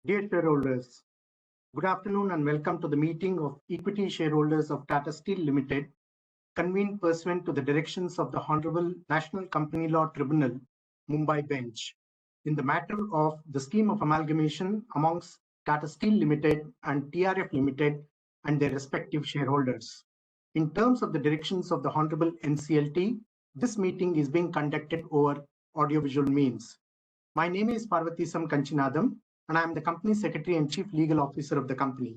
Dear shareholders, good afternoon and welcome to the meeting of equity shareholders of Tata Steel Limited, convened pursuant to the directions of the Hon'ble National Company Law Tribunal, Mumbai Bench, in the matter of the Scheme of Amalgamation amongst Tata Steel Limited and TRF Limited and their respective shareholders. In terms of the directions of the Hon'ble NCLT, this meeting is being conducted over audiovisual means. My name is Parvatisam Kanchinadam, and I am the Company Secretary and Chief Legal Officer of the company.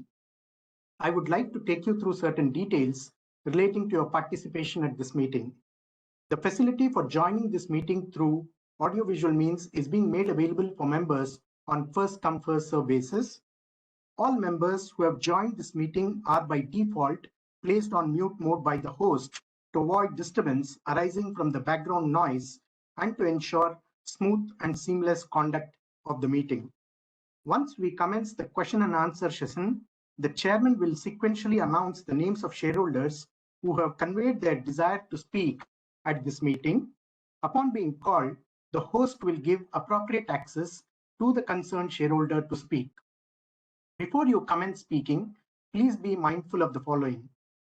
I would like to take you through certain details relating to your participation at this meeting. The facility for joining this meeting through audiovisual means is being made available for members on first-come, first-served basis. All members who have joined this meeting are by default placed on mute mode by the host to avoid disturbance arising from the background noise and to ensure smooth and seamless conduct of the meeting. Once we commence the question and answer session, the chairman will sequentially announce the names of shareholders who have conveyed their desire to speak at this meeting. Upon being called, the host will give appropriate access to the concerned shareholder to speak. Before you commence speaking, please be mindful of the following.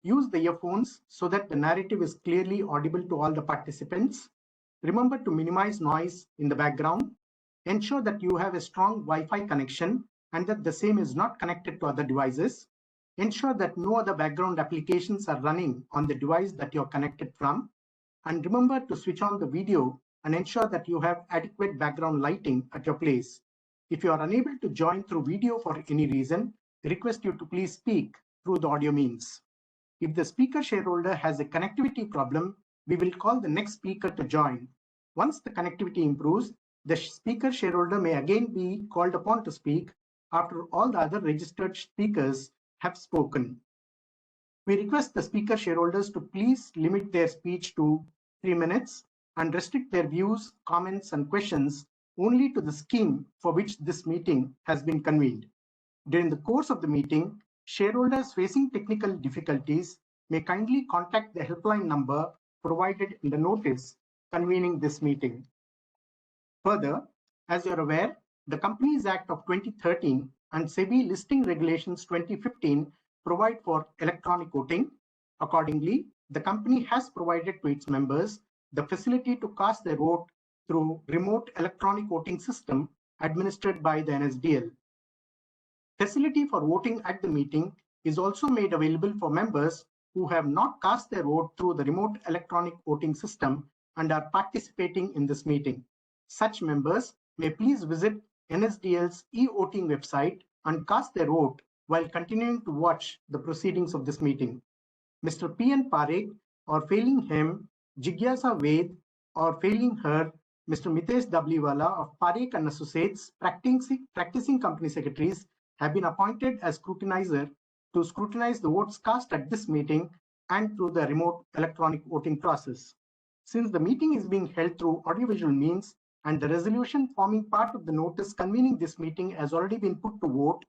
Use the earphones so that the narrative is clearly audible to all the participants. Remember to minimize noise in the background. Ensure that you have a strong Wi-Fi connection and that the same is not connected to other devices. Ensure that no other background applications are running on the device that you're connected from. And remember to switch on the video and ensure that you have adequate background lighting at your place. If you are unable to join through video for any reason, I request you to please speak through the audio means. If the speaker shareholder has a connectivity problem, we will call the next speaker to join. Once the connectivity improves, the speaker shareholder may again be called upon to speak after all the other registered speakers have spoken. We request the speaker shareholders to please limit their speech to 3 minutes and restrict their views, comments, and questions only to the scheme for which this meeting has been convened. During the course of the meeting, shareholders facing technical difficulties may kindly contact the helpline number provided in the notice convening this meeting. Further, as you're aware, the Companies Act of 2013 and SEBI Listing Regulations 2015 provide for electronic voting. Accordingly, the company has provided to its members the facility to cast their vote through remote electronic voting system administered by the NSDL. Facility for voting at the meeting is also made available for members who have not cast their vote through the remote electronic voting system and are participating in this meeting. Such members may please visit NSDL's e-voting website and cast their vote while continuing to watch the proceedings of this meeting. Mr. P.N. Parekh, or failing him, Jigyasa Ved, or failing her, Mr. Mitesh Dabliwala of Parekh and Associates, practicing company secretaries, have been appointed as scrutinizer to scrutinize the votes cast at this meeting and through the remote electronic voting process. Since the meeting is being held through audiovisual means and the resolution forming part of the notice convening this meeting has already been put to vote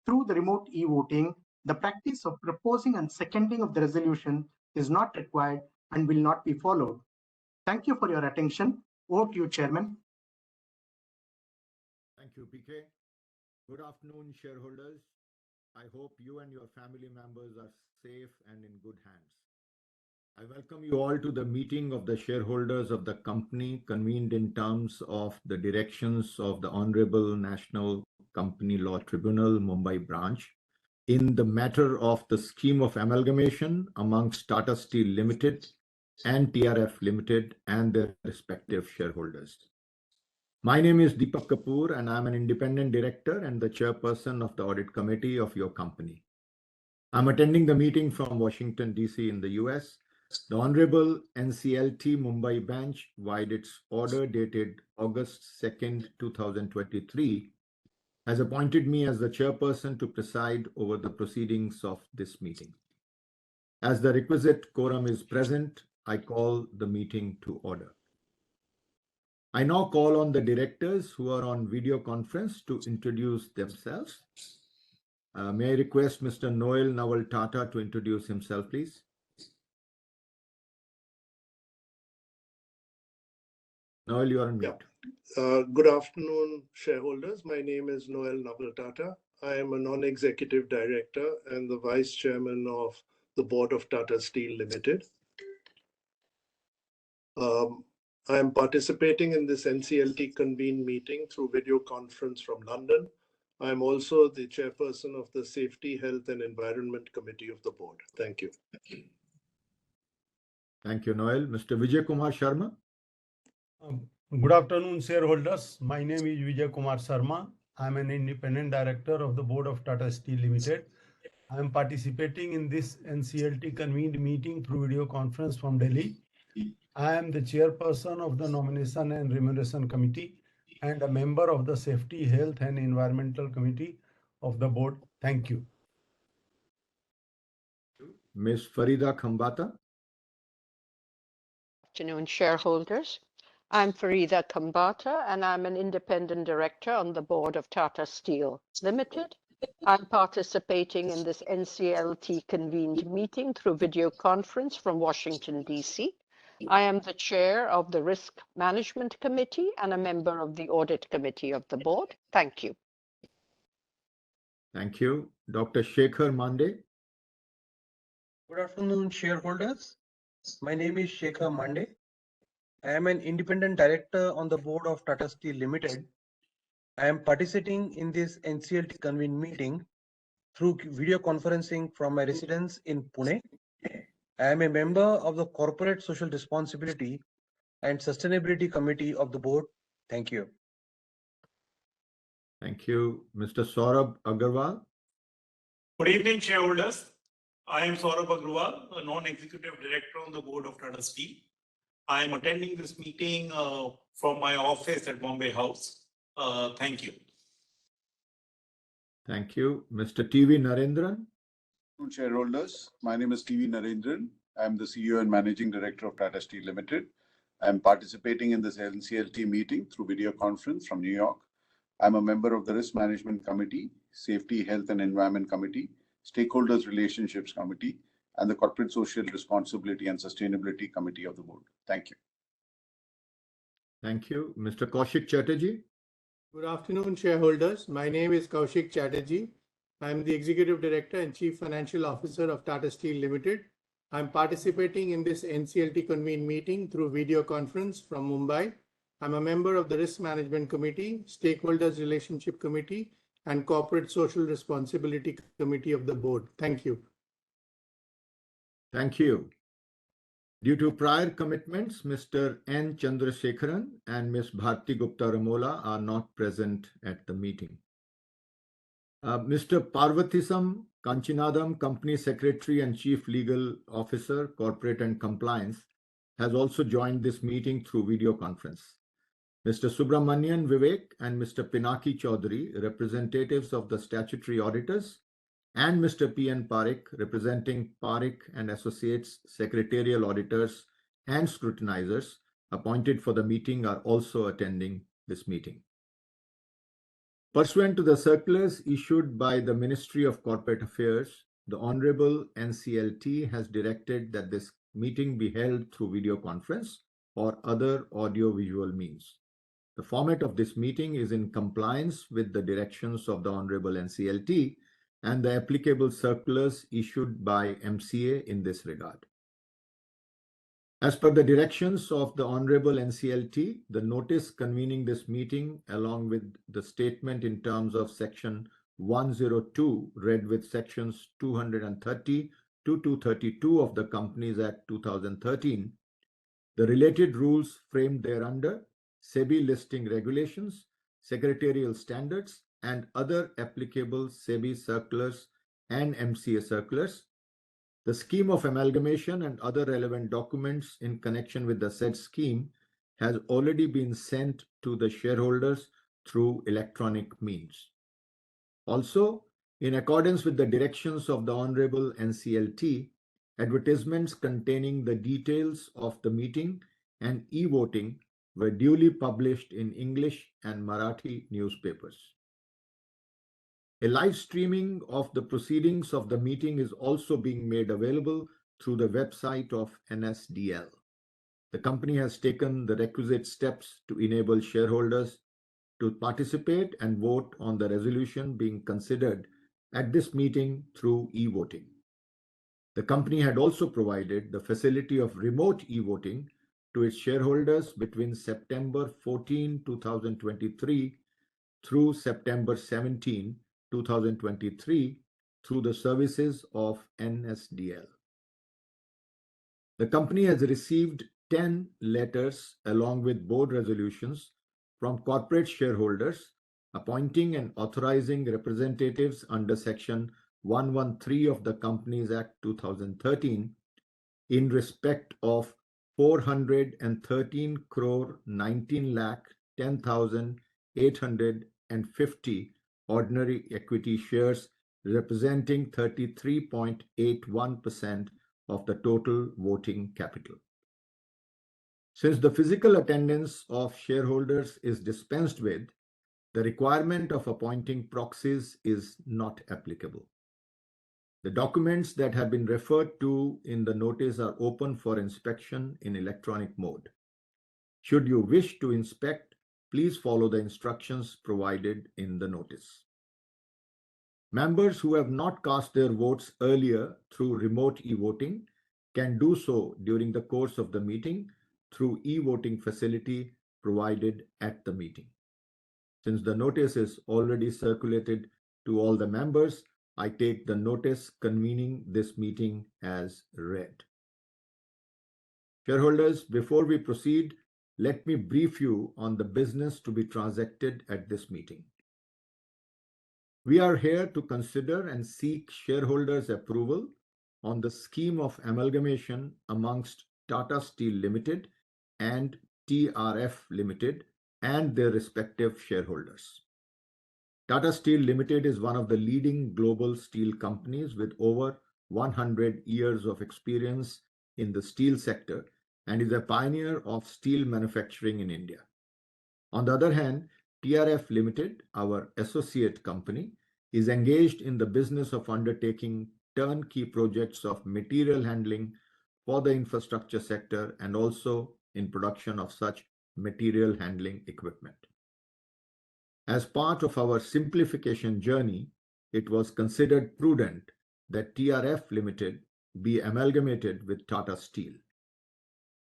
through the remote e-voting, the practice of proposing and seconding of the resolution is not required and will not be followed. Thank you for your attention. Over to you, Chairman. Thank you, PK. Good afternoon, shareholders. I hope you and your family members are safe and in good hands. I welcome you all to the meeting of the shareholders of the company convened in terms of the directions of the Honorable National Company Law Tribunal, Mumbai Branch, in the matter of the scheme of amalgamation amongst Tata Steel Limited and TRF Limited and their respective shareholders. My name is Deepak Kapoor and I'm an independent director and the chairperson of the audit committee of your company. I'm attending the meeting from Washington, D.C. in the US. The Honorable NCLT Mumbai Bench, via its order dated August 2nd, 2023, has appointed me as the chairperson to preside over the proceedings of this meeting. As the requisite quorum is present, I call the meeting to order. I now call on the directors who are on video conference to introduce themselves. May I request Mr. Hon'ble Tata to introduce himself, please? Noel, you are on mute. Good afternoon, shareholders. My name is Hon'ble Tata. I am a non-executive director and the vice chairman of the board of Tata Steel Limited. I am participating in this NCLT convened meeting through video conference from London. I am also the chairperson of the Safety, Health and Environment Committee of the board. Thank you. Thank you, Noel. Mr. Vijay Kumar Sharma. Good afternoon, shareholders. My name is Vijay Kumar Sharma. I am an independent director of the board of Tata Steel Limited. I am participating in this NCLT convened meeting through video conference from Delhi. I am the chairperson of the Nomination and Remuneration Committee and a member of the Safety, Health and Environmental Committee of the board. Thank you. Ms. Farida Khambata. Good afternoon, shareholders. I'm Farida Khambata, and I'm an independent director on the board of Tata Steel Limited. I'm participating in this NCLT convened meeting through video conference from Washington, D.C. I am the chair of the Risk Management Committee and a member of the Audit Committee of the board. Thank you. Thank you. Dr. Shekhar Mande. Good afternoon, shareholders. My name is Shekhar Mande. I am an independent director on the board of Tata Steel Limited. I am participating in this NCLT convened meeting through video conferencing from my residence in Pune. I am a member of the Corporate Social Responsibility and Sustainability Committee of the board. Thank you. Thank you. Mr. Saurabh Agarwal. Good evening, shareholders. I am Saurabh Agarwal, a non-executive director on the board of Tata Steel. I am attending this meeting from my office at Bombay House. Thank you. Thank you. Mr. T.V. Narendran. Shareholders, my name is T.V. Narendran. I am the CEO and Managing Director of Tata Steel Limited. I am participating in this NCLT meeting through video conference from New York. I am a member of the Risk Management Committee, Safety, Health and Environment Committee, Stakeholders Relationships Committee, and the Corporate Social Responsibility and Sustainability Committee of the board. Thank you. Thank you. Mr. Kaushik Chatterjee. Good afternoon, shareholders. My name is Kaushik Chatterjee. I am the Executive Director and Chief Financial Officer of Tata Steel Limited. I am participating in this NCLT convened meeting through video conference from Mumbai. I am a member of the Risk Management Committee, Stakeholders Relationship Committee, and Corporate Social Responsibility Committee of the board. Thank you. Thank you. Due to prior commitments, Mr. N. Chandrasekharan and Ms. Bharti Gupta Ramola are not present at the meeting. Mr. Parvathisam Kanchinadam, Company Secretary and Chief Legal Officer, Corporate and Compliance, has also joined this meeting through video conference. Mr. Subramanian Vivek and Mr. Pinaki Chaudhary, representatives of the statutory auditors, and Mr. P.N. Parekh, representing Parekh and Associates Secretarial Auditors and Scrutinizers appointed for the meeting, are also attending this meeting. Pursuant to the circulars issued by the Ministry of Corporate Affairs, the Honorable NCLT has directed that this meeting be held through video conference or other audio-visual means. The format of this meeting is in compliance with the directions of the Honorable NCLT and the applicable circulars issued by MCA in this regard. As per the directions of the Honorable NCLT, the notice convening this meeting, along with the statement in terms of Section 102, read with Sections 230 to 232 of the Companies Act 2013, the related rules framed thereunder, SEBI listing regulations, secretarial standards, and other applicable SEBI circulars and MCA circulars, the scheme of amalgamation and other relevant documents in connection with the said scheme has already been sent to the shareholders through electronic means. Also, in accordance with the directions of the Honorable NCLT, advertisements containing the details of the meeting and e-voting were duly published in English and Marathi newspapers. A live streaming of the proceedings of the meeting is also being made available through the website of NSDL. The company has taken the requisite steps to enable shareholders to participate and vote on the resolution being considered at this meeting through e-voting. The company had also provided the facility of remote e-voting to its shareholders between September 14, 2023 through September 17, 2023 through the services of NSDL. The company has received 10 letters along with board resolutions from corporate shareholders appointing and authorizing representatives under Section 113 of the Companies Act 2013 in respect of 413 crore 19 lakh 10,850 ordinary equity shares representing 33.81% of the total voting capital. Since the physical attendance of shareholders is dispensed with, the requirement of appointing proxies is not applicable. The documents that have been referred to in the notice are open for inspection in electronic mode. Should you wish to inspect, please follow the instructions provided in the notice. Members who have not cast their votes earlier through remote e-voting can do so during the course of the meeting through e-voting facility provided at the meeting. Since the notice is already circulated to all the members, I take the notice convening this meeting as read. Shareholders, before we proceed, let me brief you on the business to be transacted at this meeting. We are here to consider and seek shareholders' approval on the scheme of amalgamation amongst Tata Steel Limited and TRF Limited and their respective shareholders. Tata Steel Limited is one of the leading global steel companies with over 100 years of experience in the steel sector and is a pioneer of steel manufacturing in India. On the other hand, TRF Limited, our associate company, is engaged in the business of undertaking turnkey projects of material handling for the infrastructure sector and also in production of such material handling equipment. As part of our simplification journey, it was considered prudent that TRF Limited be amalgamated with Tata Steel.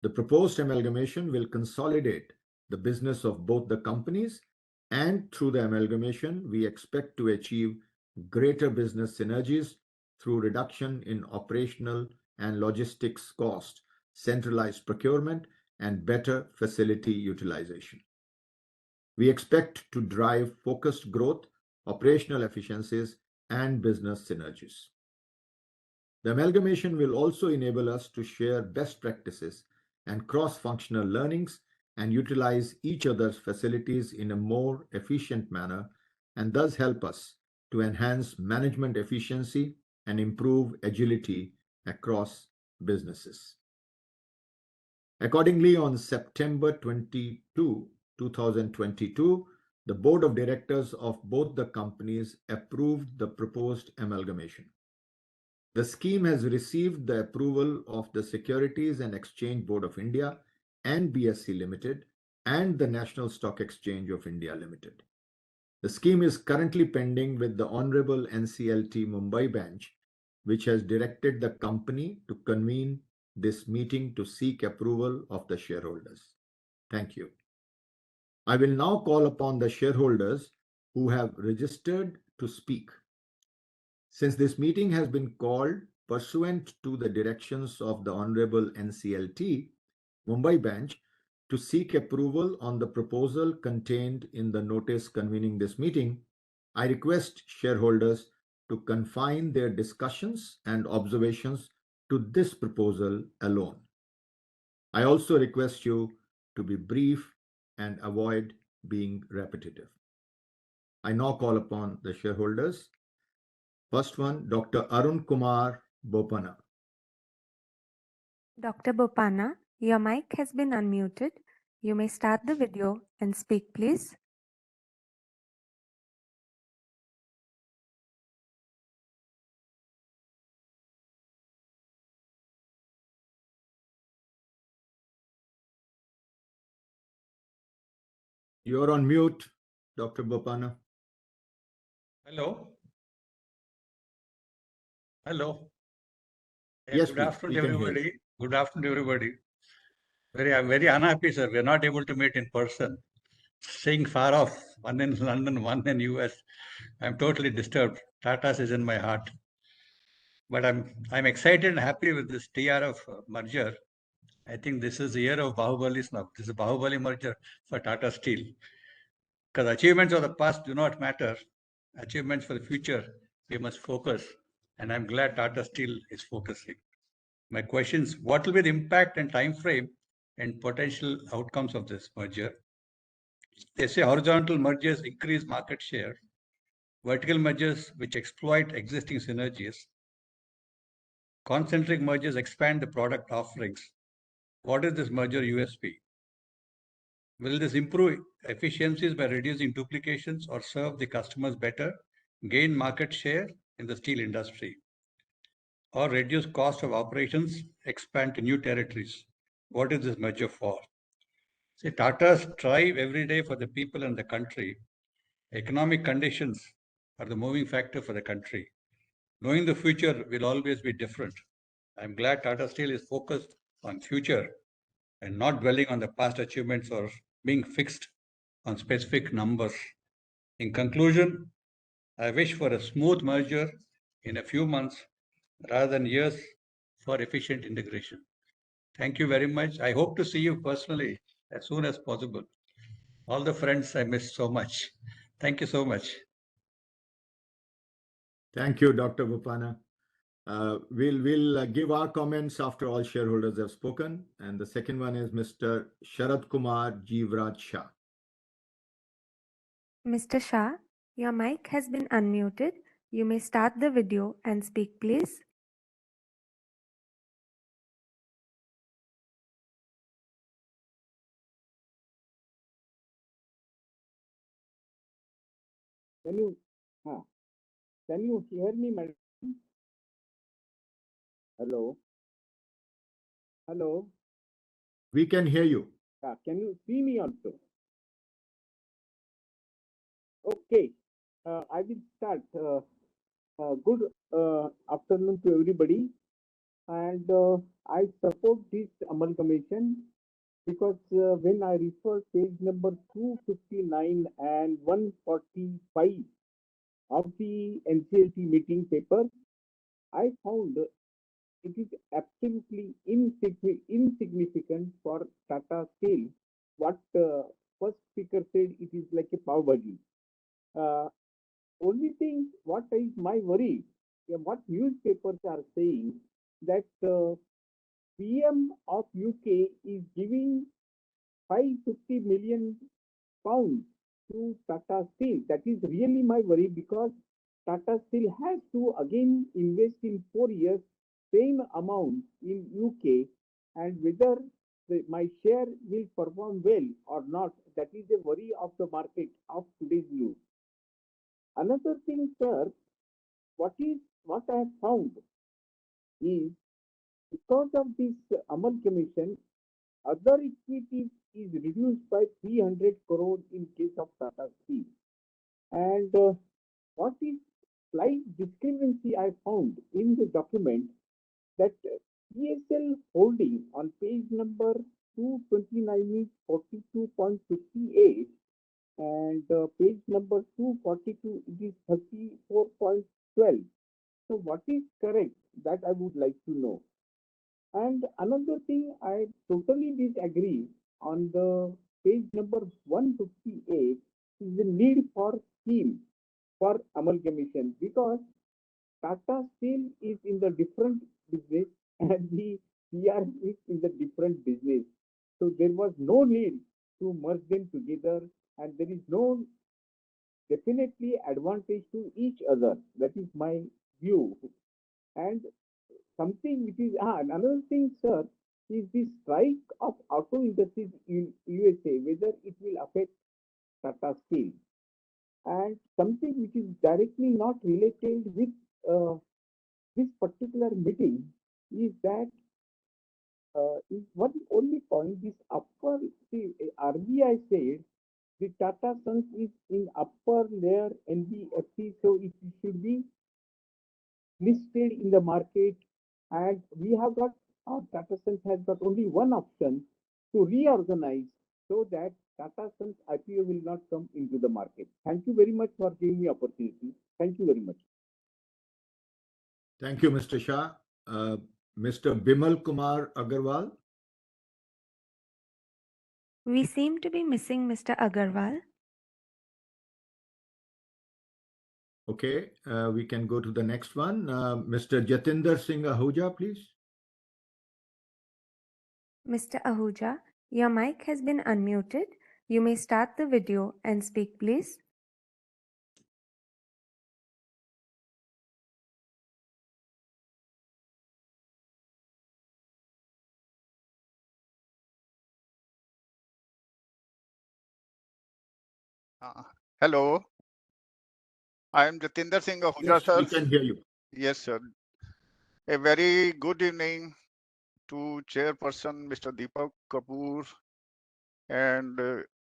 The proposed amalgamation will consolidate the business of both the companies, and through the amalgamation, we expect to achieve greater business synergies through reduction in operational and logistics cost, centralized procurement, and better facility utilization. We expect to drive focused growth, operational efficiencies, and business synergies. The amalgamation will also enable us to share best practices and cross-functional learnings and utilize each other's facilities in a more efficient manner, and thus help us to enhance management efficiency and improve agility across businesses. Accordingly, on September 22, 2022, the board of directors of both the companies approved the proposed amalgamation. The scheme has received the approval of the Securities and Exchange Board of India and BSE Limited and the National Stock Exchange of India Limited. The scheme is currently pending with the Honorable NCLT Mumbai Bench, which has directed the company to convene this meeting to seek approval of the shareholders. Thank you. I will now call upon the shareholders who have registered to speak. Since this meeting has been called pursuant to the directions of the Honorable NCLT, Mumbai Bench, to seek approval on the proposal contained in the notice convening this meeting, I request shareholders to confine their discussions and observations to this proposal alone. I also request you to be brief and avoid being repetitive. I now call upon the shareholders. First one, Dr. Arun Kumar Bopana. Dr. Bopana, your mic has been unmuted. You may start the video and speak, please. You're on mute, Dr. Bopana. Hello. Hello. Yes, good please. afternoon, We can hear you. everybody. Good afternoon, everybody. I'm very unhappy, sir. We're not able to meet in person. Seeing far off, one in London, one in US. I'm totally disturbed. Tata's is in my heart. But I'm excited and happy with this TRF merger. I think this is the year of Bahubalis now. This is a Bahubali merger for Tata Steel. Because achievements of the past do not matter. Achievements for the future, we must focus. And I'm glad Tata Steel is focusing. My questions, what will be the impact and time frame and potential outcomes of this merger? They say horizontal mergers increase market share, vertical mergers which exploit existing synergies, concentric mergers expand the product offerings. What is this merger USP? Will this improve efficiencies by reducing duplications or serve the customers better, gain market share in the steel industry, or reduce cost of operations, expand to new territories? What is this merger for? See, Tata strive every day for the people and the country. Economic conditions are the moving factor for the country. Knowing the future will always be different. I'm glad Tata Steel is focused on future and not dwelling on the past achievements or being fixed on specific numbers. In conclusion, I wish for a smooth merger in a few months rather than years for efficient integration. Thank you very much. I hope to see you personally as soon as possible. All the friends I miss so much. Thank you so much. Thank you, Dr. Bopana. We'll give our comments after all shareholders have spoken. And the second one is Mr. Sharad Kumar Jeevraj Shah. Mr. Shah, your mic has been unmuted. You may start the video and speak, please. Can you hear me, madam? Hello? Hello? We can hear you. Can you see me also? Okay. I will start. Good afternoon to everybody. And I support this amalgamation because when I refer page number 259 and 145 of the NCLT meeting paper, I found it is absolutely insignificant for Tata Steel. What first speaker said, it is like a pav bhaji. Only thing, what is my worry, what newspapers are saying, that PM of UK is giving 550 million pounds to Tata Steel. That is really my worry, because Tata Steel has to again invest in 4 years same amount in UK, and whether my share will perform well or not, that is a worry of the market of today's news. Another thing, sir, what I have found is, because of this amalgamation, other equity is reduced by 300 crore in case of Tata Steel. And what is slight discrepancy I found in the document, that TSL holding on page number 229 is 42.58 and page number 242 it is 34.12. So what is correct? That I would like to know. And another thing I totally disagree on the page number 158 is the need for scheme for amalgamation because Tata Steel is in the different business and the PR is in the different business. So there was no need to merge them together and there is no definitely advantage to each other. That is my view. And something which is another thing, sir, is the strike of auto industries in USA, whether it will affect Tata Steel. And something which is directly not related with this particular meeting is that is one only point this upper see RBI said the Tata Sons is in upper layer NBFC, so it should be listed in the market, and we have got our Tata Sons has got only one option to reorganize so that Tata Sons IPO will not come into the market. Thank you very much for giving me opportunity. Thank you very much. Thank you, Mr. Shah. Mr. Bimal Kumar Agarwal. We seem to be missing Mr. Agarwal. Okay, we can go to the next one. Mr. Jatinder Singh Ahuja, please. Mr. Ahuja, your mic has been unmuted. You may start the video and speak, please. Hello, I am Jatinder Singh Ahuja, Yes, sir. we can hear you. Yes, sir. A very good evening to Chairperson Mr. Deepak Kapoor and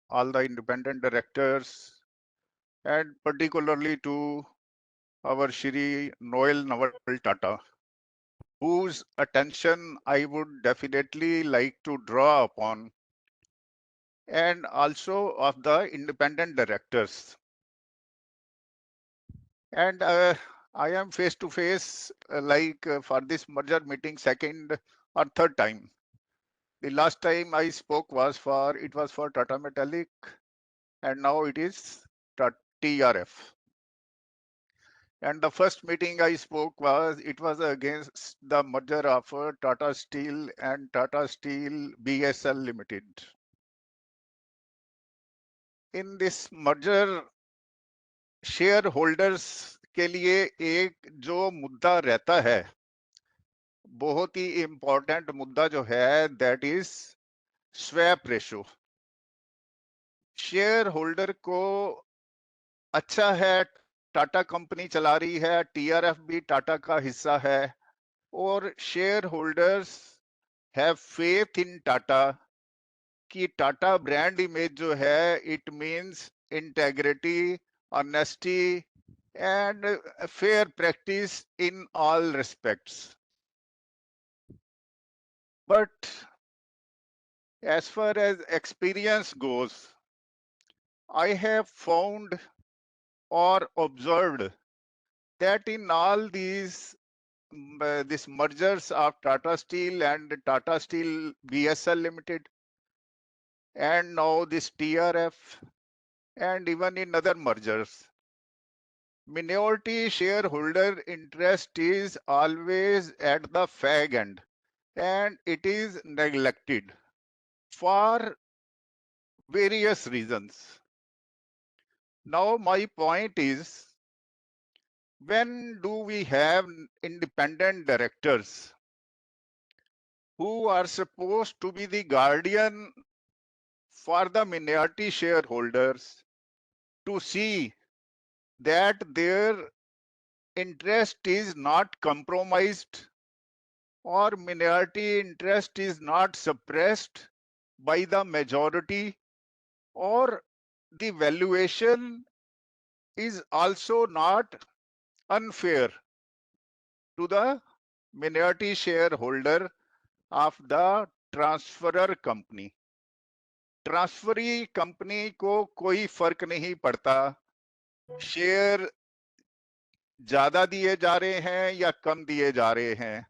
all the independent directors, and particularly to our Shri Noel Naval Tata, whose attention I would definitely like to draw upon, and also of the independent directors. And I am face to face for this merger meeting second or third time. The last time I spoke was for Tata Metallic, and now it is TRF. And the first meeting I spoke was against the merger of Tata Steel and Tata Steel BSL Limited. In this merger, shareholders के लिए एक जो मुद्दा रहता है, बहुत ही important मुद्दा जो है, that is swap ratio. Share holder को अच्छा है, टाटा कंपनी चला रही है, टीआरएफ भी टाटा का हिस्सा है, और share holders have faith in Tata कि टाटा ब्रांड इमेज जो है, it means integrity, honesty and fair practice in all respects. But as far as experience goes, I have found or observed that in all these mergers of Tata Steel and Tata Steel BSL Limited, and now this TRF, and even in other mergers, minority shareholder interest is always at the fag end, and it is neglected for various reasons. Now, my point is, when do we have independent directors who are supposed to be the guardian for the minority shareholders to see that their interest is not compromised or minority interest is not suppressed by the majority, or the valuation is also not unfair to the minority shareholder of the transferor company. Transferee company को कोई फर्क नहीं पड़ता share ज्यादा दिए जा रहे हैं या कम दिए जा रहे हैं,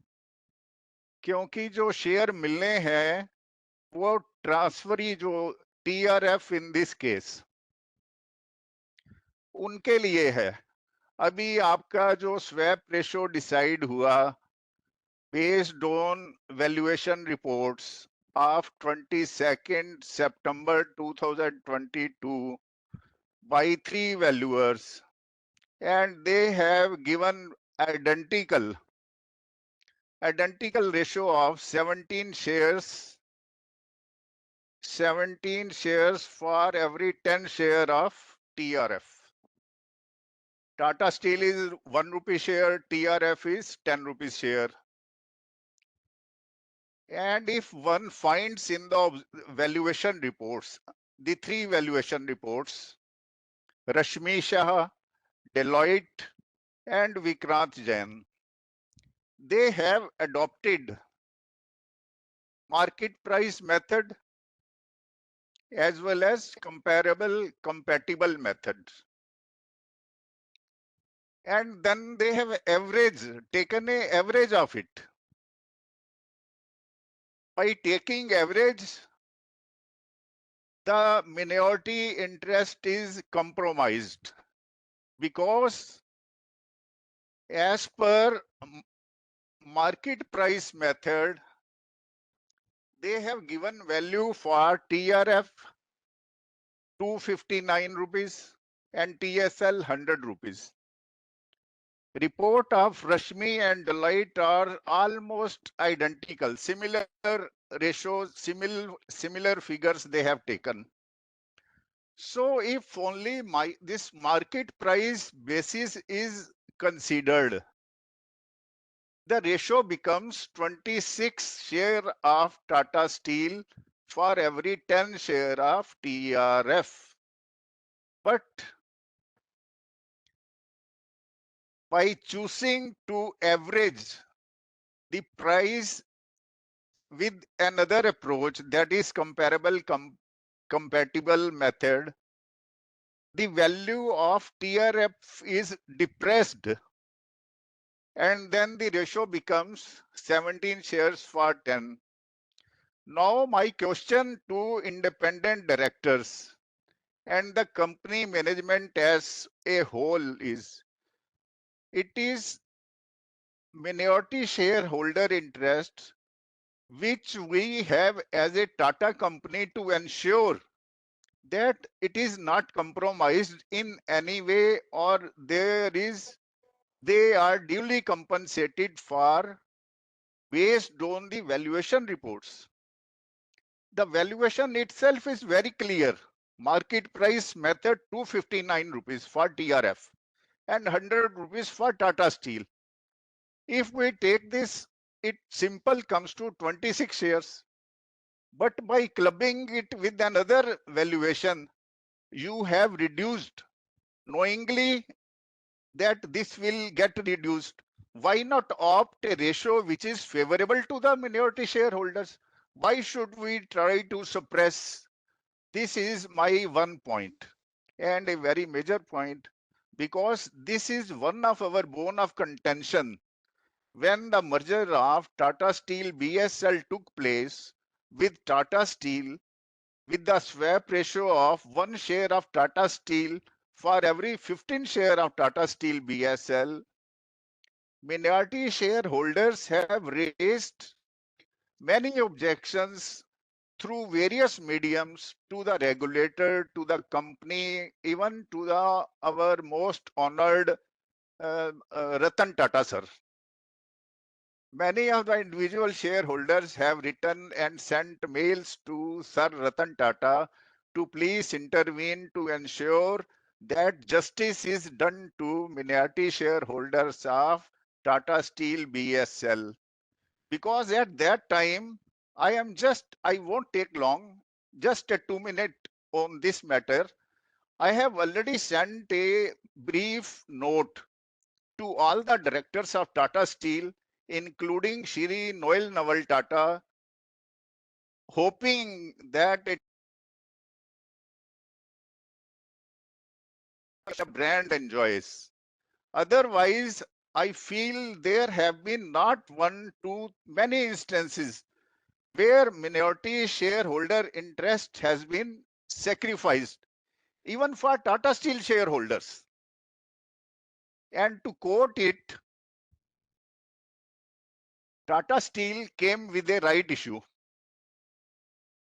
क्योंकि जो शेयर मिलने हैं वो ट्रांसफरी जो टीआरएफ इन दिस केस उनके लिए है। अभी आपका जो स्वैप रेशो डिसाइड हुआ based on valuation reports of 22nd September 2022 by 3 valuers, and they have given identical ratio of 17 shares for every 10 share of TRF. Tata Steel is 1 rupee share, TRF is 10 rupees share. And if one finds in the valuation reports, the 3 valuation reports, Rashmi Shah, Deloitte, and Vikrant Jain, they have adopted market price method as well as compatible methods. And then they have taken an average of it. By taking average, the minority interest is compromised because as per market price method, they have given value for TRF 259 rupees and TSL 100 rupees. Report of Rashmi and Deloitte are almost identical, similar ratios, similar figures they have taken. So if only this market price basis is considered, the ratio becomes 26 share of Tata Steel for every 10 share of TRF. But by choosing to average the price with another approach, that is compatible method, the value of TRF is depressed, and then the ratio becomes 17 shares for 10. Now my question to independent directors and the company management as a whole is, it is minority shareholder interest which we have as a Tata company to ensure that it is not compromised in any way, or they are duly compensated for based on the valuation reports. The valuation itself is very clear. Market price method 259 rupees for TRF and 100 rupees for Tata Steel. If we take this, it simple comes to 26 shares. But by clubbing it with another valuation, you have reduced knowingly that this will get reduced. Why not opt a ratio which is favorable to the minority shareholders? Why should we try to suppress? This is my one point, and a very major point, because this is one of our bone of contention. When the merger of Tata Steel BSL took place with Tata Steel, with the swap ratio of 1 share of Tata Steel for every 15 share of Tata Steel BSL, minority shareholders have raised many objections through various mediums to the regulator, to the company, even to our most honored Ratan Tata sir. Many of the individual shareholders have written and sent mails to Sir Ratan Tata to please intervene to ensure that justice is done to minority shareholders of Tata Steel BSL. Because at that time, I won't take long, just a 2-minute on this matter. I have already sent a brief note to all the directors of Tata Steel including Shri Noel Naval Tata, hoping that it a brand enjoys. Otherwise, I feel there have been not one, too many instances where minority shareholder interest has been sacrificed, even for Tata Steel shareholders. And to quote it, Tata Steel came with a right issue.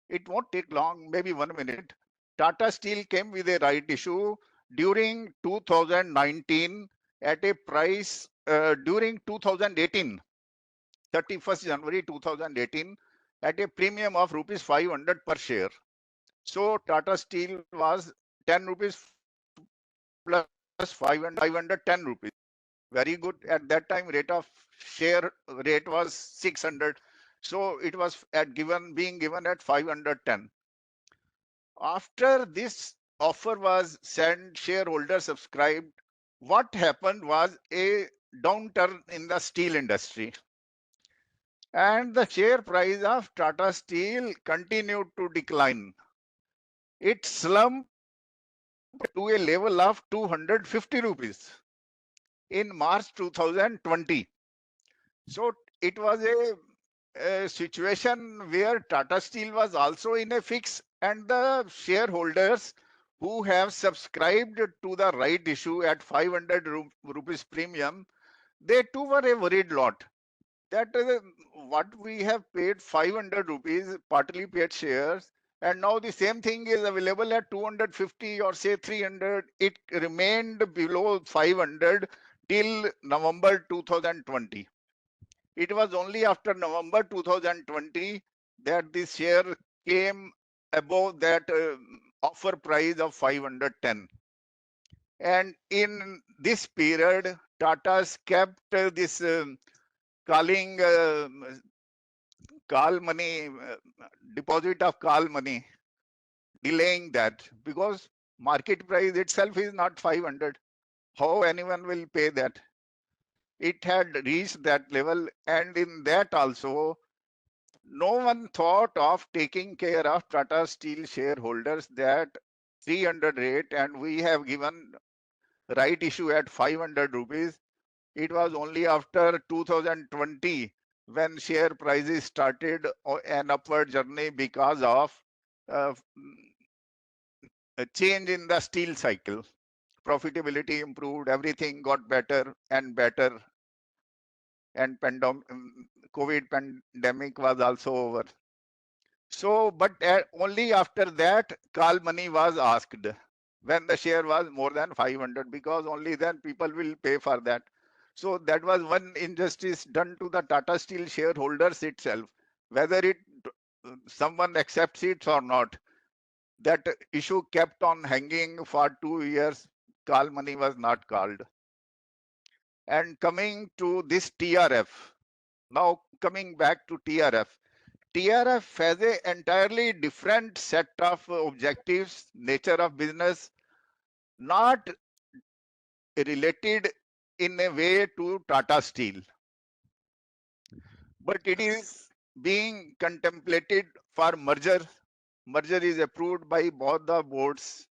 It won't take long, maybe 1 minute. Tata Steel came with a right issue during 2019 at a price during 2018, 31st January 2018, at a premium of rupees 500 per share. So Tata Steel was 10 rupees plus 510 rupees. Very good. At that time, rate of share rate was 600. So it was being given at 510. After this offer was sent, shareholders subscribed. What happened was a downturn in the steel industry. And the share price of Tata Steel continued to decline. It slumped to a level of 250 rupees in March 2020. So it was a situation where Tata Steel was also in a fix, and the shareholders who have subscribed to the right issue at 500 rupees premium, they too were a worried lot that what we have paid 500 rupees, partly paid shares, and now the same thing is available at 250 or say 300. It remained below 500 till November 2020. It was only after November 2020 that this share came above that offer price of 510. And in this period, Tata's kept this calling call money, deposit of call money, delaying that because market price itself is not 500. How anyone will pay that? It had reached that level, and in that also, no one thought of taking care of Tata Steel shareholders that 300 rate, and we have given right issue at 500 rupees. It was only after 2020 when share prices started an upward journey because of a change in the steel cycle. Profitability improved, everything got better and better, and COVID pandemic was also over. So, but only after that, call money was asked when the share was more than 500, because only then people will pay for that. So that was one injustice done to the Tata Steel shareholders itself, whether someone accepts it or not. That issue kept on hanging for 2 years. Call money was not called. And coming to this TRF, now coming back to TRF. TRF has an entirely different set of objectives, nature of business, not related in a way to Tata Steel. But it is being contemplated for merger. Merger is approved by both the boards.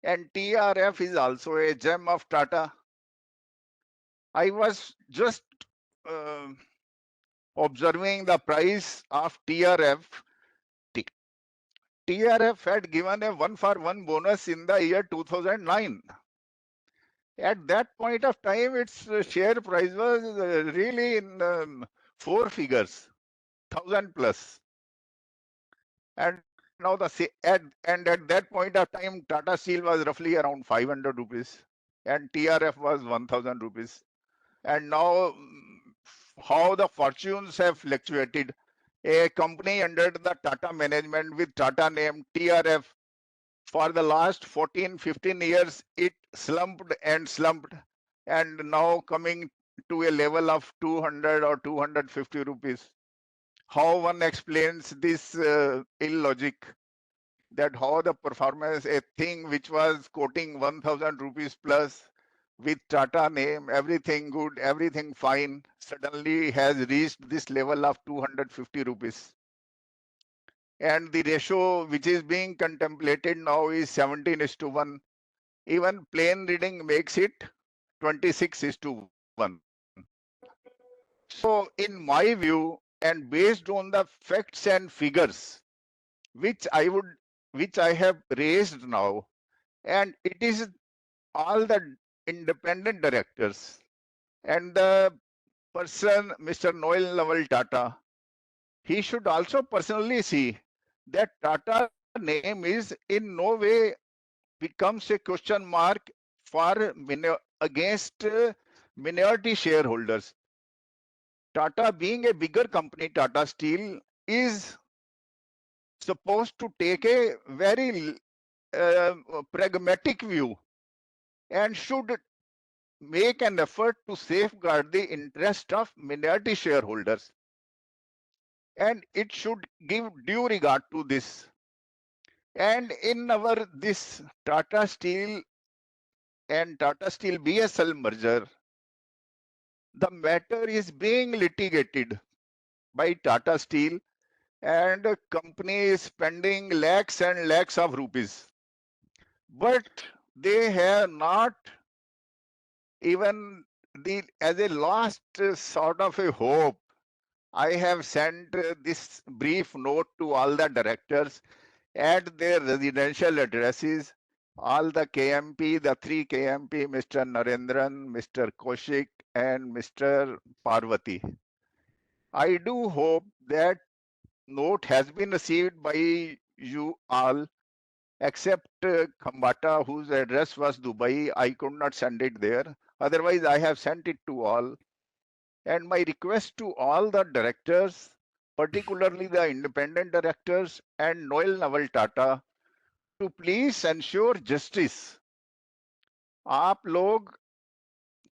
And TRF is also a gem of Tata. I was just observing the price of TRF. TRF had given a 1-for-1 bonus in the year 2009. At that point of time, its share price was really in 4 figures, 1,000 plus. And now and at that point of time, Tata Steel was roughly around 500 rupees and TRF was 1,000 rupees. And now how the fortunes have fluctuated. A company under the Tata management with Tata name TRF, for the last 14-15 years, it slumped and slumped, and now coming to a level of 200 or 250 rupees. How one explains this illogic, that how the performance, a thing which was quoting 1,000 rupees plus, with Tata name, everything good, everything fine, suddenly has reached this level of 250 rupees. And the ratio which is being contemplated now is 17:1. Even plain reading makes it 26:1. So in my view, and based on the facts and figures, which I have raised now, and it is all the independent directors and the person, Mr. Noel Lawal Tata, he should also personally see that Tata name is in no way becomes a question mark for against minority shareholders. Tata being a bigger company, Tata Steel is supposed to take a very pragmatic view and should make an effort to safeguard the interest of minority shareholders. And it should give due regard to this. And in our this Tata Steel and Tata Steel BSL merger, the matter is being litigated by Tata Steel, and the company is spending lakhs and lakhs of rupees. But they have not even as a last sort of a hope, I have sent this brief note to all the directors at their residential addresses, all the KMP, the 3 KMP, Mr. Narendran, Mr. Kaushik, and Mr. Parvati. I do hope that note has been received by you all, except Khambata, whose address was Dubai. I could not send it there. Otherwise, I have sent it to all. And my request to all the directors, particularly the independent directors and Noel Lawal Tata, to please ensure justice. आप लोग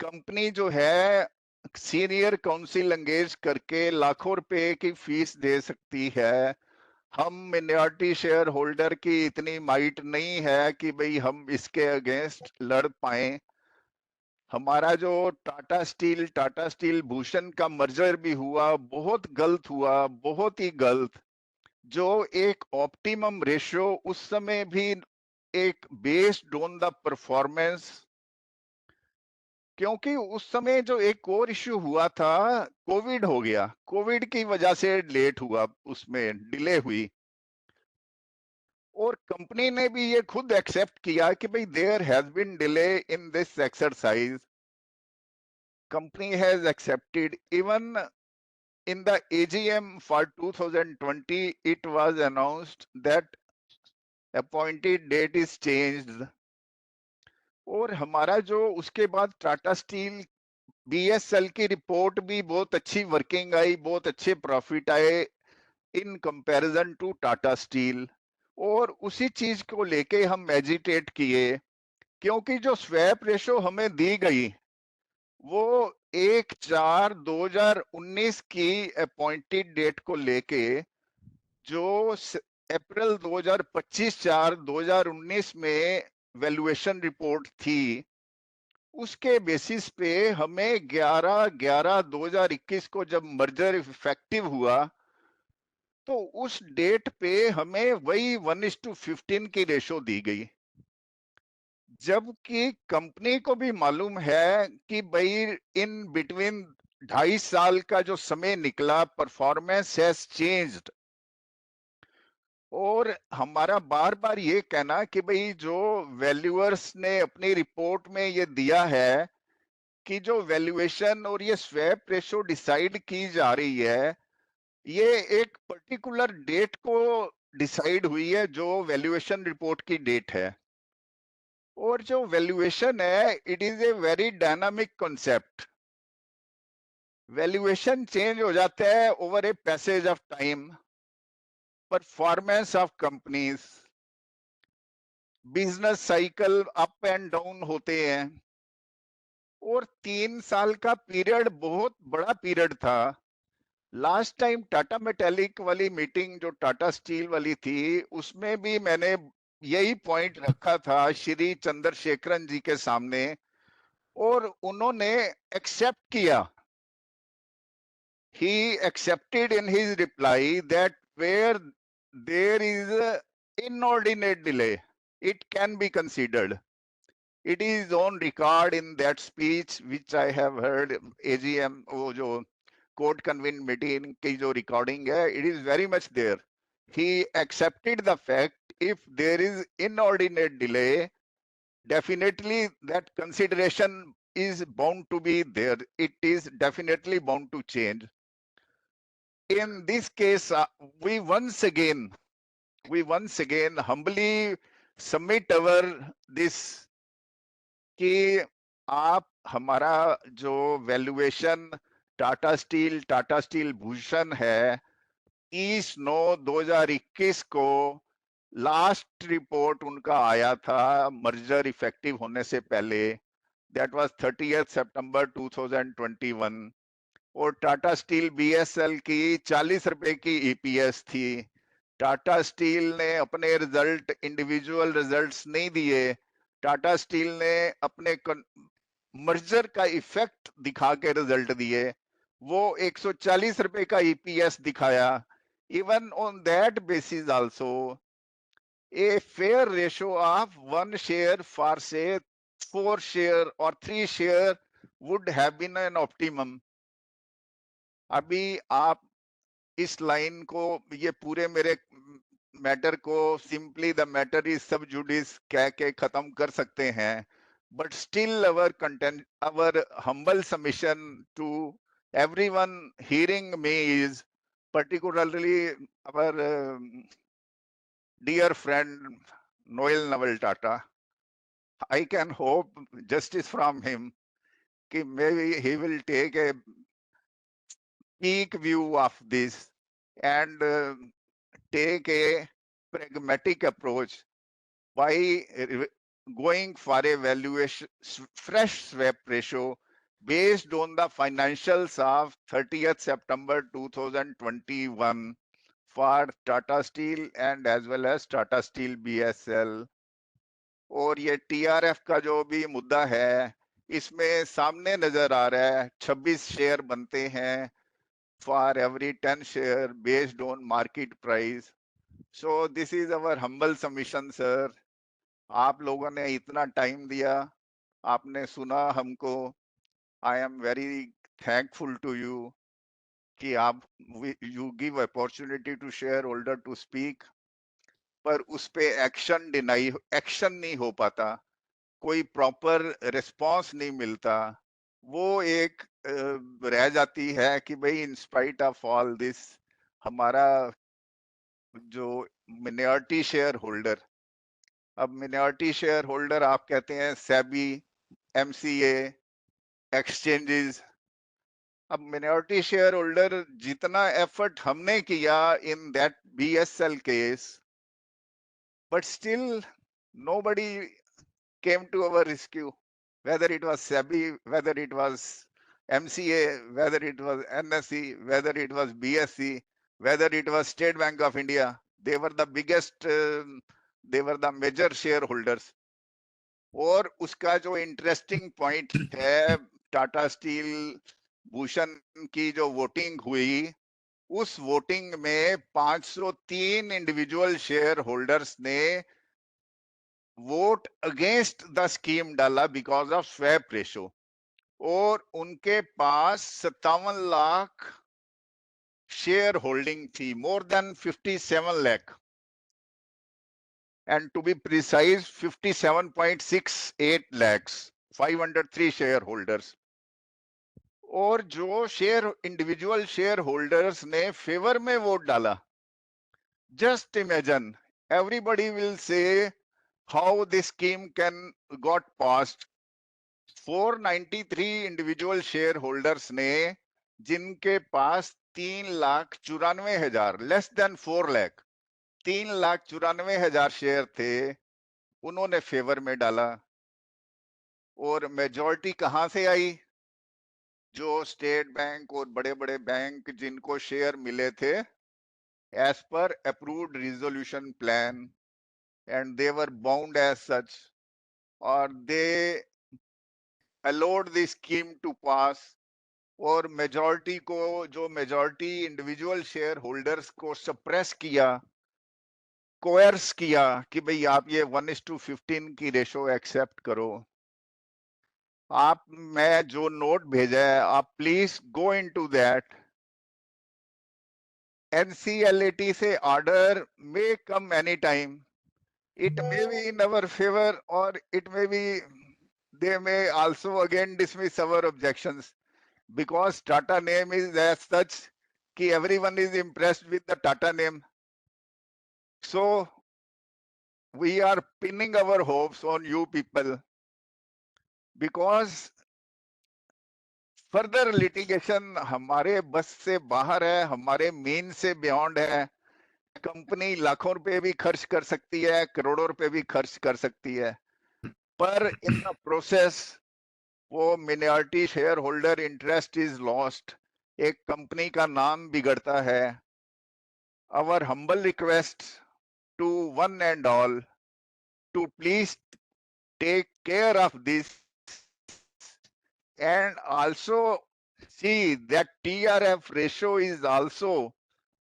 company जो है senior council engage करके लाखों रुपए की fees दे सकती है, हम मिनॉरिटी शेयर होल्डर की इतनी माइट नहीं है कि भाई हम इसके अगेंस्ट लड़ पाए। हमारा जो टाटा स्टील भूषण का मर्जर भी हुआ, बहुत गलत हुआ, बहुत ही गलत, जो एक ऑप्टिमम रेशियो उस समय भी एक बेस्ड ऑन द परफॉर्मेंस, क्योंकि उस समय जो एक और इश्यू हुआ था, कोविड हो गया, कोविड की वजह से लेट हुआ, उसमें डिले हुई, और कंपनी ने भी ये खुद एक्सेप्ट किया कि भाई there has been delay in this exercise. Company has accepted. Even in the AGM for 2020, it was announced that appointed date is changed. और हमारा जो उसके बाद टाटा स्टील BSL की रिपोर्ट भी बहुत अच्छी वर्किंग आई, बहुत अच्छे प्रॉफिट आए in comparison to Tata Steel, और उसी चीज को लेके हम एजिटेट किए, क्योंकि जो स्वैप रेशो हमें दी गई वो 1/4/2019 की अपॉइंटेड डेट को लेके जो अप्रैल 2025-4/2019 में वैल्यूएशन रिपोर्ट थी, उसके बेसिस पे हमें 11/11/2021 को जब मर्जर इफेक्टिव हुआ तो उस डेट पे हमें वही 1:15 की रेशो दी गई, जबकि कंपनी को भी मालूम है कि भाई इन बिटवीन 2.5 साल का जो समय निकला, परफॉर्मेंस हैज चेंज्ड. और हमारा बार बार ये कहना कि भाई जो वैल्यूअर्स ने अपनी रिपोर्ट में ये दिया है कि जो वैल्यूएशन और ये स्वैप रेशो डिसाइड की जा रही है, ये एक पर्टिकुलर डेट को डिसाइड हुई है जो वैल्यूएशन रिपोर्ट की डेट है. और जो वैल्यूएशन है, it is a very dynamic concept. Valuation change हो जाता है over a passage of time, performance of companies, business cycle up and down होते हैं, और 3 साल का पीरियड बहुत बड़ा पीरियड था. लास्ट टाइम टाटा मेटालिक वाली मीटिंग जो टाटा स्टील वाली थी, उसमें भी मैंने यही पॉइंट रखा था श्री चंद्रशेखरन जी के सामने, और उन्होंने एक्सेप्ट किया. He accepted in his reply that where there is a inordinate delay, it can be considered. It is on record in that speech which I have heard AGM वो जो court convened meeting की जो recording है, it is very much there. He accepted the fact if there is inordinate delay, definitely that consideration is bound to be there. It is definitely bound to change. In this case, we once again humbly submit our this कि आप हमारा जो valuation Tata steel Bhushan है 30/9/2021 को last report उनका आया था merger effective होने से पहले, दैट वाज 30th September 2021, और टाटा स्टील बीएसएल की 40 रुपए की ईपीएस थी. टाटा स्टील ने अपने रिजल्ट इंडिविजुअल रिजल्ट्स नहीं दिए. टाटा स्टील ने अपने मर्जर का इफेक्ट दिखा के रिजल्ट दिए. वो 140 रुपए का ईपीएस दिखाया. Even on that basis also a fair ratio of 1 share for say 4 share or 3 share would have been an optimum. अभी आप इस लाइन को, ये पूरे मेरे मैटर को सिंपली द मैटर इज सब जुडिस कह के खत्म कर सकते हैं, but still our content, our humble submission to everyone hearing me is particularly our dear friend Noel Naval Tata. I can hope justice from him कि maybe he will take a peak view of this and take a pragmatic approach by going for a valuation fresh swap ratio based on the financials of 30th September 2021 for Tata Steel and as well as Tata Steel BSL. और ये TRF का जो भी मुद्दा है इसमें सामने नजर आ रहा है 26 शेयर बनते हैं for every 10 share based on market price. So this is our humble submission, sir. आप लोगों ने इतना टाइम दिया, आपने सुना हमको. I am very thankful to you कि आप you give opportunity to shareholder to speak, पर उस पे एक्शन नहीं हो पाता, कोई प्रॉपर रिस्पांस नहीं मिलता. वो एक रह जाती है कि भाई in spite of all this हमारा जो मिनॉरिटी शेयर होल्डर, अब मिनॉरिटी शेयर होल्डर आप कहते हैं सेबी, एमसीए, एक्सचेंजेस. अब मिनॉरिटी शेयर होल्डर जितना एफर्ट हमने किया in that BSL case, but still nobody came to our rescue, whether it was SEBI, whether it was MCA, whether it was NSE, whether it was BSE, whether it was State Bank of India. They were the biggest, they were the major shareholders. और उसका जो interesting point है, Tata steel Bhushan की जो voting हुई, उस voting में 503 individual share holders ने वोट अगेंस्ट द स्कीम डाला बिकॉज ऑफ स्वैप रेशो, और उनके पास 57 लाख शेयर होल्डिंग थी, more than 57 lakh, and to be precise 57.68 lakhs, 503 share holders. और जो इंडिविजुअल शेयर होल्डर्स ने फेवर में वोट डाला, just imagine, everybody will say how this scheme can got passed. 493 individual share holders ने, जिनके पास 3,94,000, लेस देन 4 लाख, 3,94,000 शेयर थे, उन्होंने फेवर में डाला. और मेजॉरिटी कहां से आई? जो स्टेट बैंक और बड़े बड़े बैंक जिनको शेयर मिले थे as per approved resolution plan, and they were bound as such, or they allowed the scheme to pass और मेजॉरिटी को जो मेजॉरिटी इंडिविजुअल शेयर होल्डर्स को सप्रेस किया कोयर्स किया कि भाई आप ये 1:15 की रेशो एक्सेप्ट करो आप मैं जो नोट भेजा है आप please go into that NCLT से order may come any time it may be in our favor or it may be they may also again dismiss our objections because Tata name is as such ki everyone is impressed with the Tata name. So we are pinning our hopes on you people because further litigation हमारे बस से बाहर है हमारे main से beyond है company लाखों रुपए भी खर्च कर सकती है करोड़ों रुपए भी खर्च कर सकती है पर इन द प्रोसेस वो minority share holder interest is lost एक कंपनी का नाम बिगड़ता है our humble request to one and all to please take care of this and also see that TRF ratio is also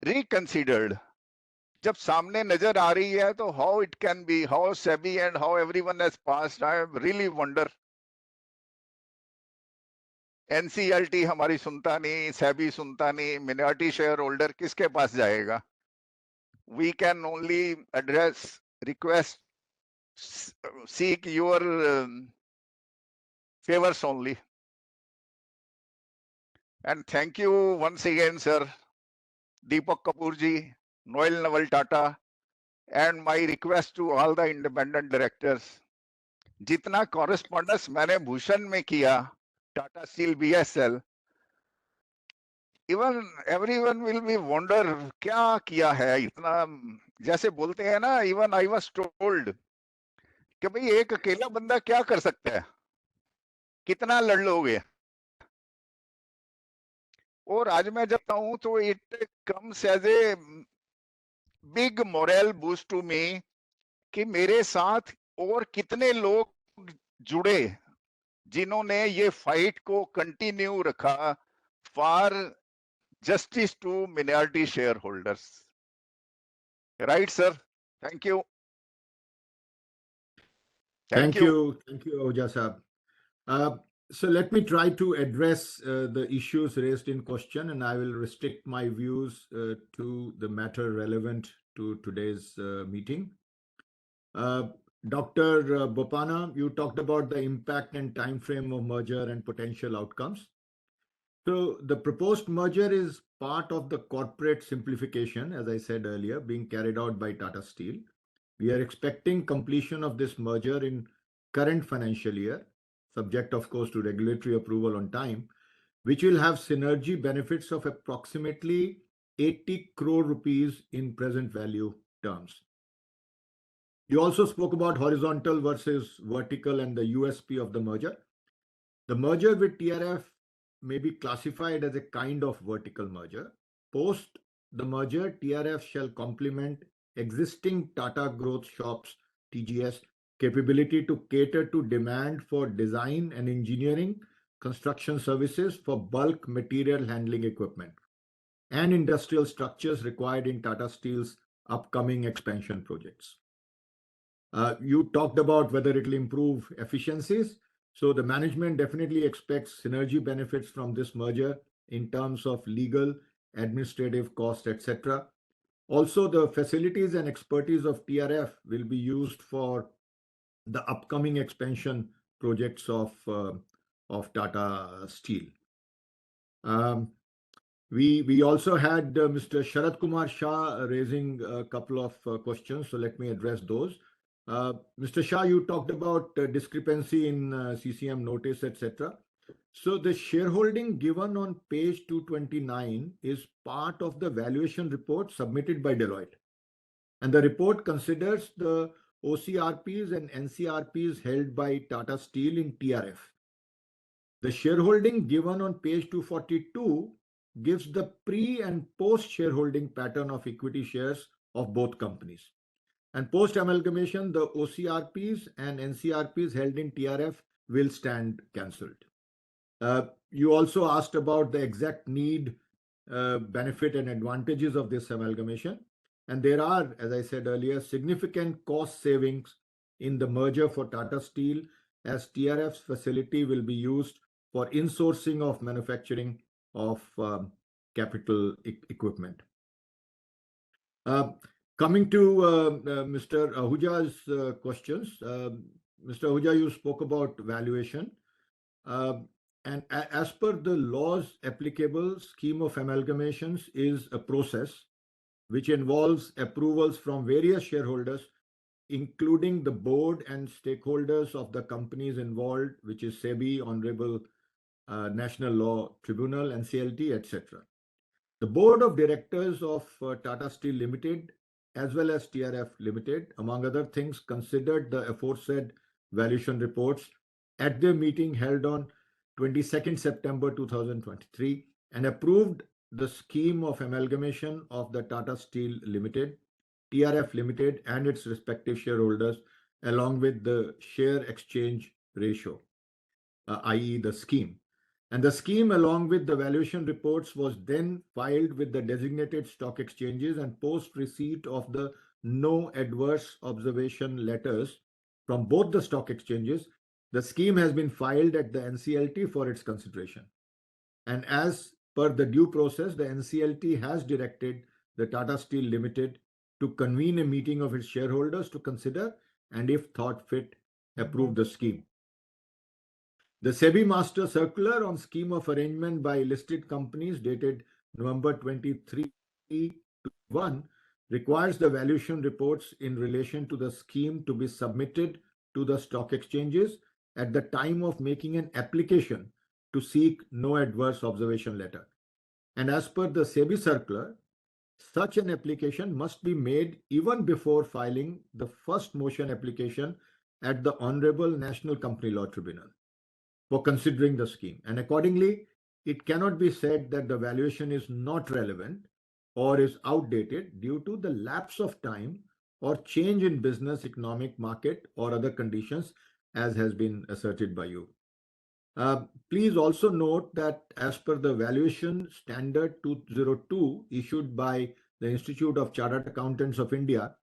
reconsidered. जब सामने नजर आ रही है तो how it can be, how SEBI and how everyone has passed, I really wonder. NCLT हमारी सुनता नहीं, SEBI सुनता नहीं, minority shareholder किसके पास जाएगा? We can only address, request, seek your favors only. And thank you once again, sir, Deepak Kapoorji, Noel Naval Tata, and my request to all the independent directors. जितना correspondence मैंने भूषण में किया, Tata Steel BSL, even everyone will be wonder क्या किया है इतना जैसे बोलते हैं ना even I was told कि भाई एक अकेला बंदा क्या कर सकता है कितना लड़ लोगे और आज मैं जब हूं तो it comes as a big moral boost to me कि मेरे साथ और कितने लोग जुड़े जिन्होंने ये फाइट को कंटिन्यू रखा for justice to minority share holders right sir thank you Thank you, Ahuja Sahab. So let me try to address the issues raised in question, and I will restrict my views to the matter relevant to today's meeting. Dr. Bopana, you talked about the impact and time frame of merger and potential outcomes. So the proposed merger is part of the corporate simplification, as I said earlier, being carried out by Tata Steel. We are expecting completion of this merger in current financial year, subject of course to regulatory approval on time, which will have synergy benefits of approximately 80 crore rupees in present value terms. You also spoke about horizontal versus vertical and the USP of the merger. The merger with TRF may be classified as a kind of vertical merger. Post the merger, TRF shall complement existing Tata Growth Shops TGS capability to cater to demand for design and engineering, construction services for bulk material handling equipment and industrial structures required in Tata Steel's upcoming expansion projects. You talked about whether it will improve efficiencies. So the management definitely expects synergy benefits from this merger in terms of legal, administrative costs, etc. Also, the facilities and expertise of TRF will be used for the upcoming expansion projects of Tata Steel. We also had Mr. Sharad Kumar Shah raising a couple of questions, so let me address those. Mr. Shah, you talked about discrepancy in CCM notice, etc. So the shareholding given on page 229 is part of the valuation report submitted by Deloitte. And the report considers the OCRPs and NCRPs held by Tata Steel in TRF. The shareholding given on page 242 gives the pre and post shareholding pattern of equity shares of both companies. And post amalgamation, the OCRPs and NCRPs held in TRF will stand cancelled. You also asked about the exact need, benefit, and advantages of this amalgamation. And there are, as I said earlier, significant cost savings in the merger for Tata Steel, as TRF's facility will be used for insourcing of manufacturing of capital equipment. Coming to Mr. Ahuja's questions. Mr. Ahuja, you spoke about valuation. And as per the laws applicable, scheme of amalgamations is a process which involves approvals from various shareholders, including the board and stakeholders of the companies involved, which is SEBI, Hon'ble National Law Tribunal, NCLT, etc. The board of directors of Tata Steel Limited, as well as TRF Limited, among other things, considered the aforesaid valuation reports at their meeting held on 22nd September 2023 and approved the scheme of amalgamation of the Tata Steel Limited, TRF Limited, and its respective shareholders, along with the share exchange ratio, i.e. the scheme. And the scheme, along with the valuation reports, was then filed with the designated stock exchanges, and post receipt of the no adverse observation letters from both the stock exchanges, the scheme has been filed at the NCLT for its consideration. And as per the due process, the NCLT has directed the Tata Steel Limited to convene a meeting of its shareholders to consider and, if thought fit, approve the scheme. The SEBI Master Circular on Scheme of Arrangement by Listed Companies dated November 23/1 requires the valuation reports in relation to the scheme to be submitted to the stock exchanges at the time of making an application to seek no adverse observation letter. And as per the SEBI circular, such an application must be made even before filing the first motion application at the Honorable National Company Law Tribunal for considering the scheme. And accordingly, it cannot be said that the valuation is not relevant or is outdated due to the lapse of time or change in business, economic, market, or other conditions, as has been asserted by you. Please also note that as per the valuation standard 202 issued by the Institute of Chartered Accountants of India,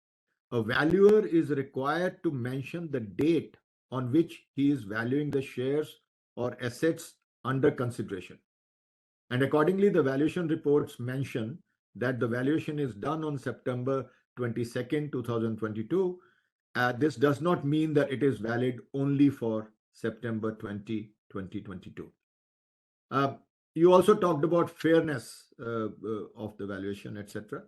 a valuer is required to mention the date on which he is valuing the shares or assets under consideration. And accordingly, the valuation reports mention that the valuation is done on September 22nd, 2022. This does not mean that it is valid only for September 2022. You also talked about fairness of the valuation, etc.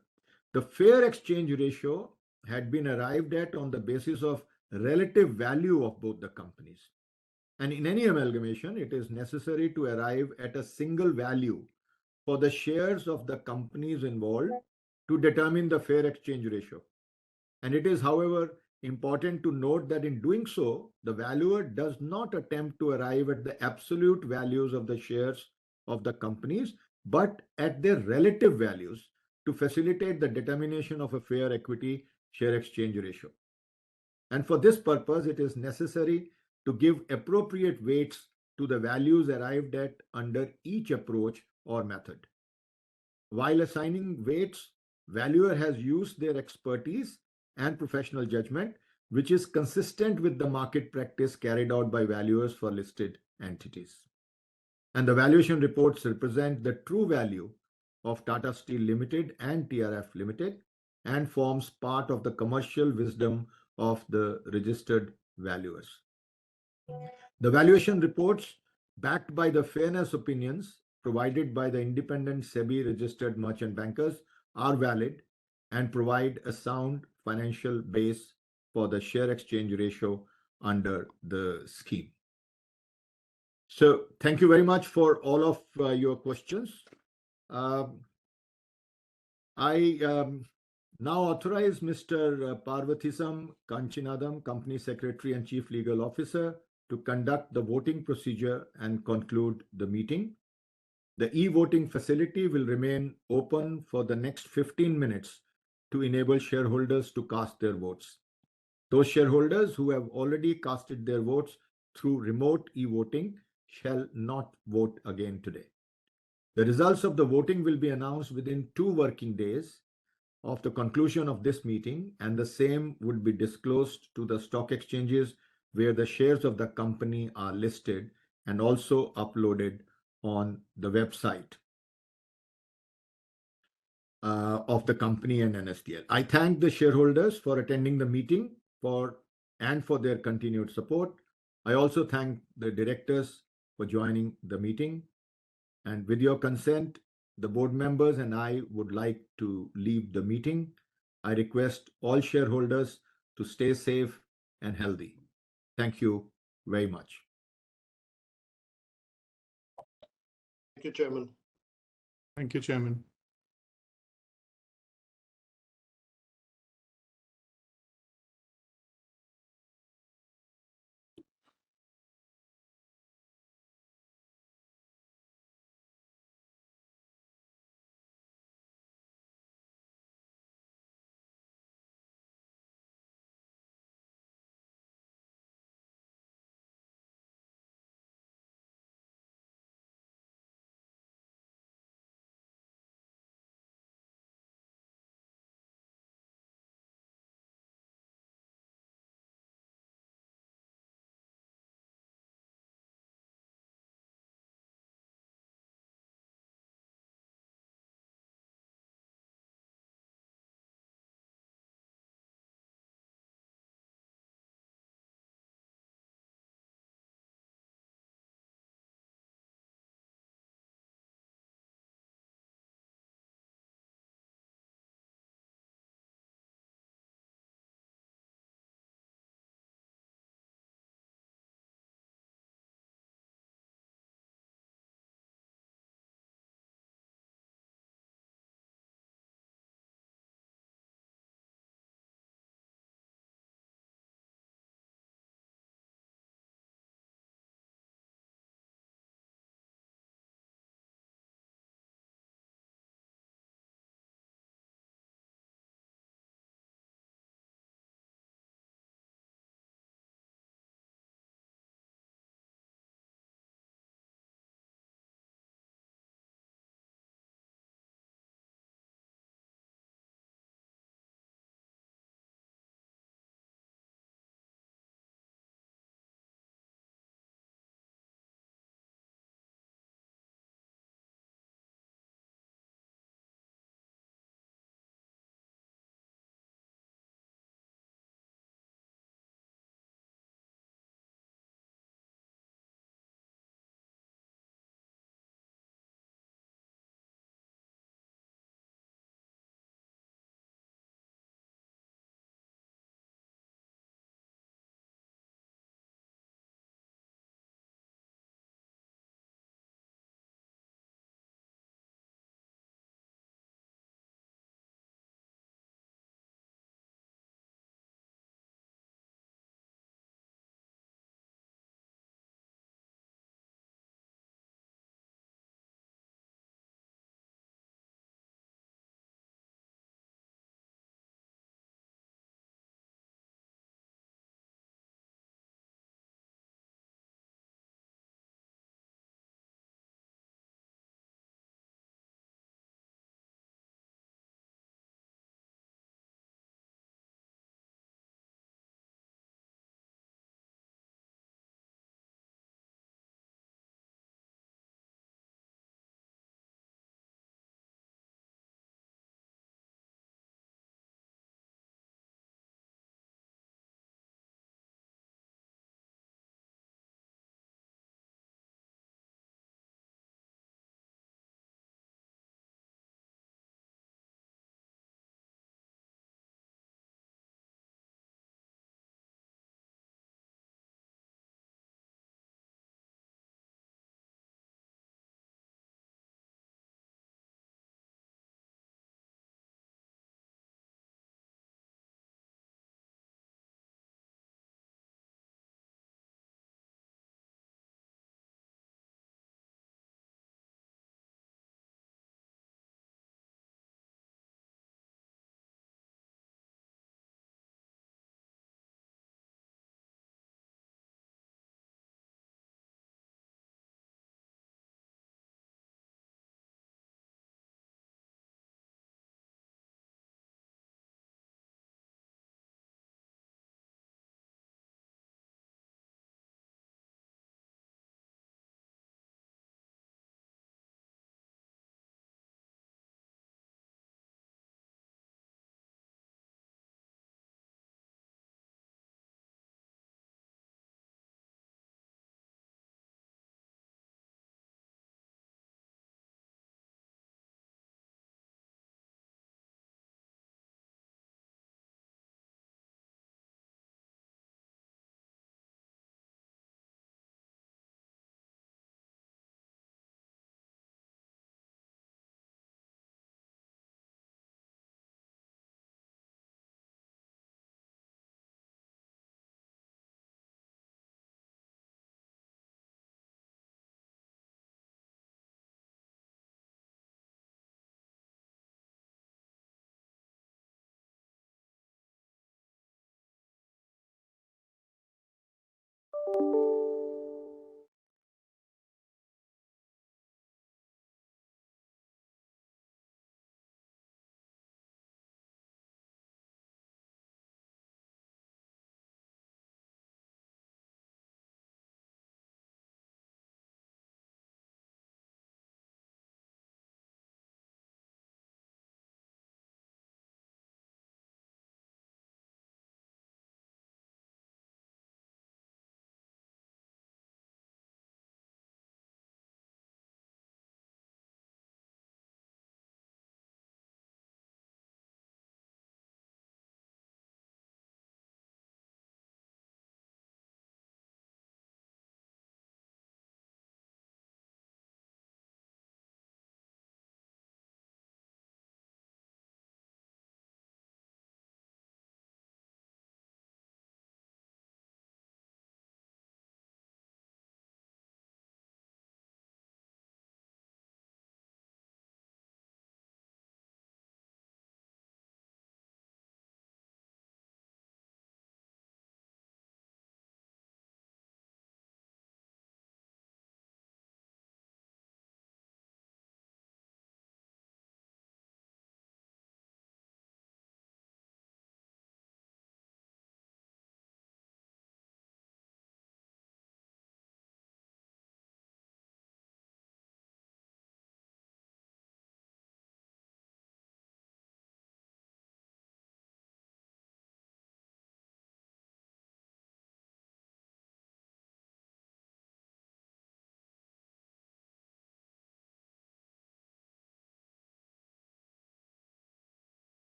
The fair exchange ratio had been arrived at on the basis of relative value of both the companies. And in any amalgamation, it is necessary to arrive at a single value for the shares of the companies involved to determine the fair exchange ratio. And it is, however, important to note that in doing so, the valuer does not attempt to arrive at the absolute values of the shares of the companies, but at their relative values to facilitate the determination of a fair equity share exchange ratio. And for this purpose, it is necessary to give appropriate weights to the values arrived at under each approach or method. While assigning weights, valuer has used their expertise and professional judgment, which is consistent with the market practice carried out by valuers for listed entities. And the valuation reports represent the true value of Tata Steel Limited and TRF Limited and forms part of the commercial wisdom of the registered valuers. The valuation reports, backed by the fairness opinions provided by the independent SEBI registered merchant bankers, are valid and provide a sound financial base for the share exchange ratio under the scheme. So thank you very much for all of your questions. I now authorize Mr. Parvathisam Kanchinadam, Company Secretary and Chief Legal Officer, to conduct the voting procedure and conclude the meeting. The e-voting facility will remain open for the next 15 minutes to enable shareholders to cast their votes. Those shareholders who have already casted their votes through remote e-voting shall not vote again today. The results of the voting will be announced within 2 working days of the conclusion of this meeting, and the same would be disclosed to the stock exchanges where the shares of the company are listed and also uploaded on the website of the company and NSDL. I thank the shareholders for attending the meeting and for their continued support. I also thank the directors for joining the meeting. And with your consent, the board members and I would like to leave the meeting. I request all shareholders to stay safe and healthy. Thank you very much. Thank you, Chairman. Thank you, Chairman.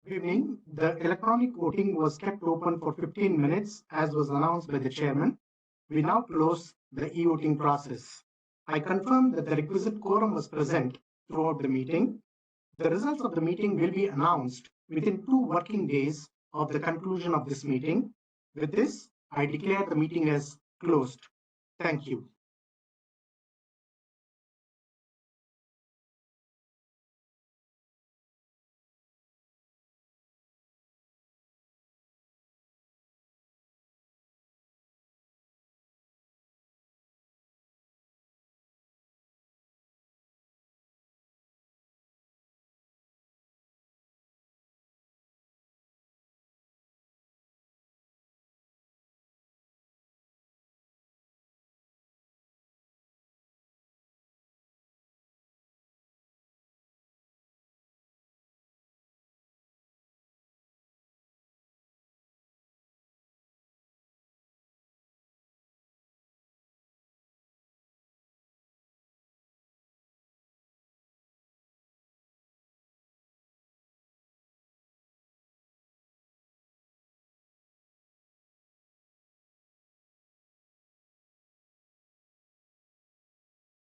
Good evening. The electronic voting was kept open for 15 minutes, as was announced by the chairman. We now close the e-voting process. I confirm that the requisite quorum was present throughout the meeting. The results of the meeting will be announced within 2 working days of the conclusion of this meeting. With this, I declare the meeting as closed. Thank you.